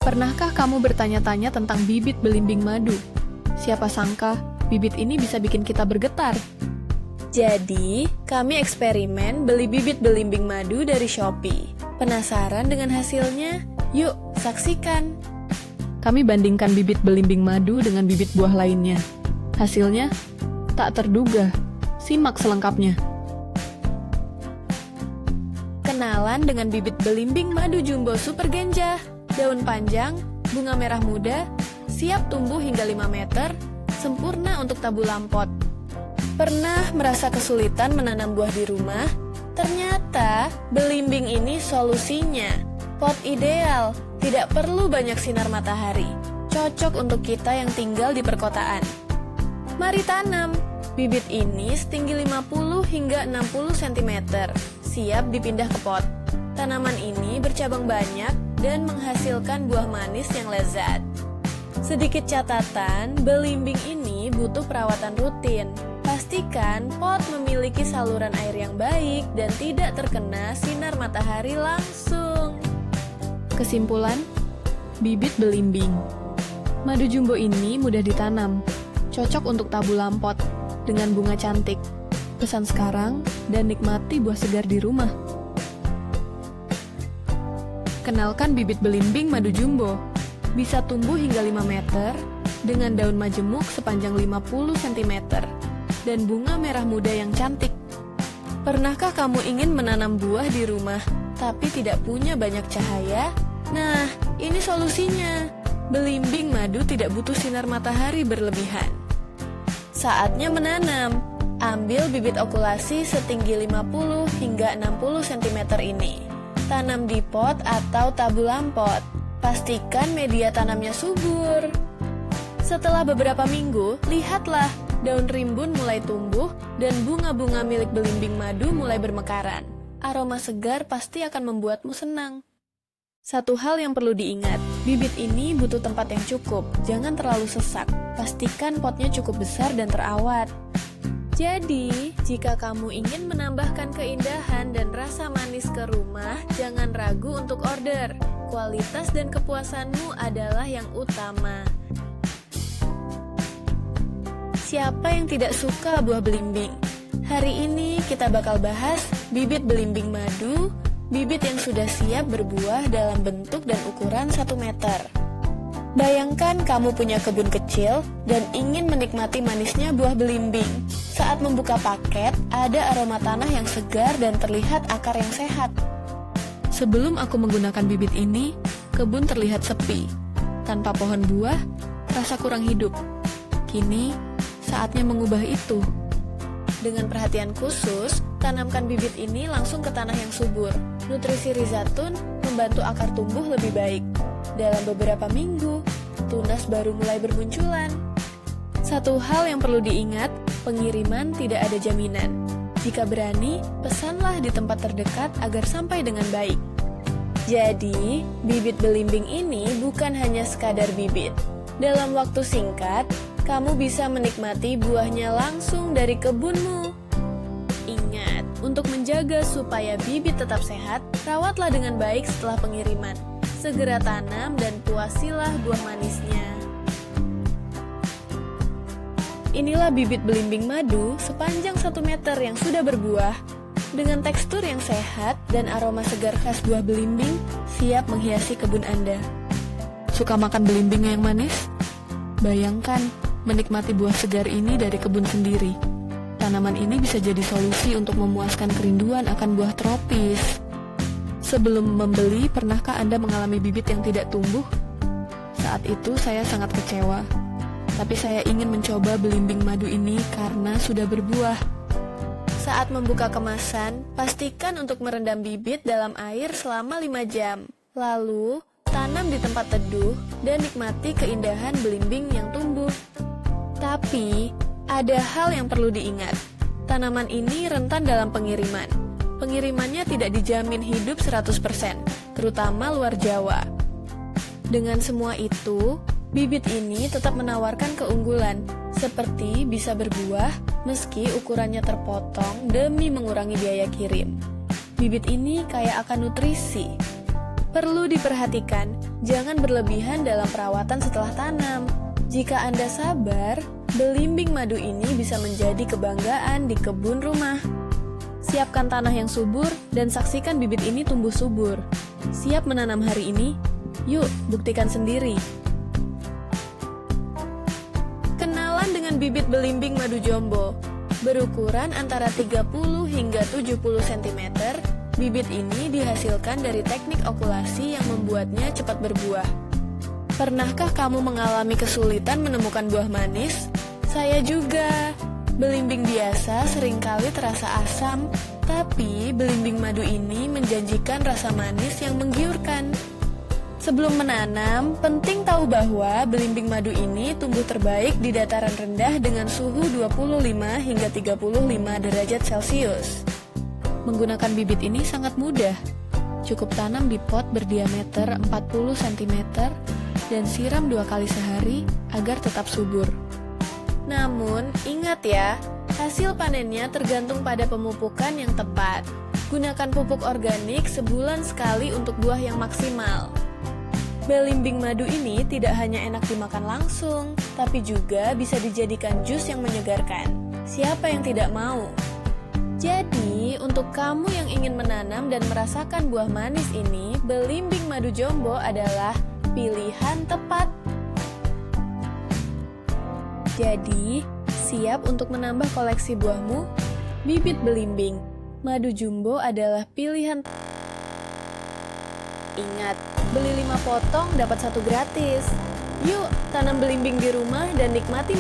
Pernahkah kamu bertanya-tanya tentang bibit belimbing madu? Siapa sangka, bibit ini bisa bikin kita bergetar. Jadi, kami eksperimen beli bibit belimbing madu dari Shopee. Penasaran dengan hasilnya? Yuk, saksikan. Kami bandingkan bibit belimbing madu dengan bibit buah lainnya. Hasilnya, tak terduga. Simak selengkapnya. Kenalan dengan bibit belimbing madu jumbo super genjah. Daun panjang, bunga merah muda, siap tumbuh hingga 5 meter, sempurna untuk tabu lampot. Pernah merasa kesulitan menanam buah di rumah? Ternyata belimbing ini solusinya. Pot ideal, tidak perlu banyak sinar matahari. Cocok untuk kita yang tinggal di perkotaan. Mari tanam. Bibit ini setinggi 50 hingga 60 cm. Siap dipindah ke pot. Tanaman ini bercabang banyak dan menghasilkan buah manis yang lezat. Sedikit catatan, belimbing ini butuh perawatan rutin. Pastikan pot memiliki saluran air yang baik dan tidak terkena sinar matahari langsung. Kesimpulan, bibit belimbing. Madu jumbo ini mudah ditanam, cocok untuk tabu lampot, dengan bunga cantik. Pesan sekarang dan nikmati buah segar di rumah. Kenalkan bibit belimbing madu jumbo. Bisa tumbuh hingga 5 meter dengan daun majemuk sepanjang 50 cm dan bunga merah muda yang cantik. Pernahkah kamu ingin menanam buah di rumah tapi tidak punya banyak cahaya? Nah, ini solusinya. Belimbing madu tidak butuh sinar matahari berlebihan. Saatnya menanam. Ambil bibit okulasi setinggi 50 hingga 60 cm ini. Tanam di pot atau tabu lampot. Pastikan media tanamnya subur. Setelah beberapa minggu, lihatlah daun rimbun mulai tumbuh dan bunga-bunga milik belimbing madu mulai bermekaran. Aroma segar pasti akan membuatmu senang. Satu hal yang perlu diingat, bibit ini butuh tempat yang cukup, jangan terlalu sesak. Pastikan potnya cukup besar dan terawat. Jadi, jika kamu ingin menambahkan keindahan dan rasa manis ke rumah, jangan ragu untuk order. Kualitas dan kepuasanmu adalah yang utama. Siapa yang tidak suka buah belimbing? Hari ini kita bakal bahas bibit belimbing madu, bibit yang sudah siap berbuah dalam bentuk dan ukuran 1 meter. Bayangkan kamu punya kebun kecil dan ingin menikmati manisnya buah belimbing. Saat membuka paket, ada aroma tanah yang segar dan terlihat akar yang sehat. Sebelum aku menggunakan bibit ini, kebun terlihat sepi. Tanpa pohon buah, rasa kurang hidup. Kini, saatnya mengubah itu. Dengan perhatian khusus, tanamkan bibit ini langsung ke tanah yang subur. Nutrisi Rizatun membantu akar tumbuh lebih baik. Dalam beberapa minggu, tunas baru mulai bermunculan. Satu hal yang perlu diingat, pengiriman tidak ada jaminan. Jika berani, pesanlah di tempat terdekat agar sampai dengan baik. Jadi, bibit belimbing ini bukan hanya sekadar bibit. Dalam waktu singkat, kamu bisa menikmati buahnya langsung dari kebunmu. Ingat, untuk menjaga supaya bibit tetap sehat, rawatlah dengan baik setelah pengiriman. Segera tanam dan puasilah buah manisnya. Inilah bibit belimbing madu sepanjang 1 meter yang sudah berbuah. Dengan tekstur yang sehat dan aroma segar khas buah belimbing, siap menghiasi kebun Anda. Suka makan belimbing yang manis? Bayangkan menikmati buah segar ini dari kebun sendiri. Tanaman ini bisa jadi solusi untuk memuaskan kerinduan akan buah tropis. Sebelum membeli, pernahkah Anda mengalami bibit yang tidak tumbuh? Saat itu saya sangat kecewa. Tapi saya ingin mencoba belimbing madu ini karena sudah berbuah. Saat membuka kemasan, pastikan untuk merendam bibit dalam air selama 5 jam. Lalu, tanam di tempat teduh dan nikmati keindahan belimbing yang tumbuh. Tapi, ada hal yang perlu diingat. Tanaman ini rentan dalam pengiriman. Pengirimannya tidak dijamin hidup 100%, terutama luar Jawa. Dengan semua itu, bibit ini tetap menawarkan keunggulan, seperti bisa berbuah meski ukurannya terpotong demi mengurangi biaya kirim. Bibit ini kaya akan nutrisi. Perlu diperhatikan, jangan berlebihan dalam perawatan setelah tanam. Jika Anda sabar, belimbing madu ini bisa menjadi kebanggaan di kebun rumah. Siapkan tanah yang subur dan saksikan bibit ini tumbuh subur. Siap menanam hari ini? Yuk, buktikan sendiri. Kenalan dengan bibit belimbing madu jombo. Berukuran antara 30 hingga 70 cm, bibit ini dihasilkan dari teknik okulasi yang membuatnya cepat berbuah. Pernahkah kamu mengalami kesulitan menemukan buah manis? Saya juga. Belimbing biasa seringkali terasa asam, tapi belimbing madu ini menjanjikan rasa manis yang menggiurkan. Sebelum menanam, penting tahu bahwa belimbing madu ini tumbuh terbaik di dataran rendah dengan suhu 25 hingga 35 derajat Celcius. Menggunakan bibit ini sangat mudah. Cukup tanam di pot berdiameter 40 cm dan siram 2 kali sehari agar tetap subur. Namun, ingat ya, hasil panennya tergantung pada pemupukan yang tepat. Gunakan pupuk organik sebulan sekali untuk buah yang maksimal. Belimbing madu ini tidak hanya enak dimakan langsung, tapi juga bisa dijadikan jus yang menyegarkan. Siapa yang tidak mau? Jadi, untuk kamu yang ingin menanam dan merasakan buah manis ini, belimbing madu jombo adalah pilihan tepat. Jadi, siap untuk menambah koleksi buahmu? Bibit belimbing madu jumbo adalah pilihan. Ingat, beli 5 potong dapat 1 gratis. Yuk, tanam belimbing di rumah dan nikmati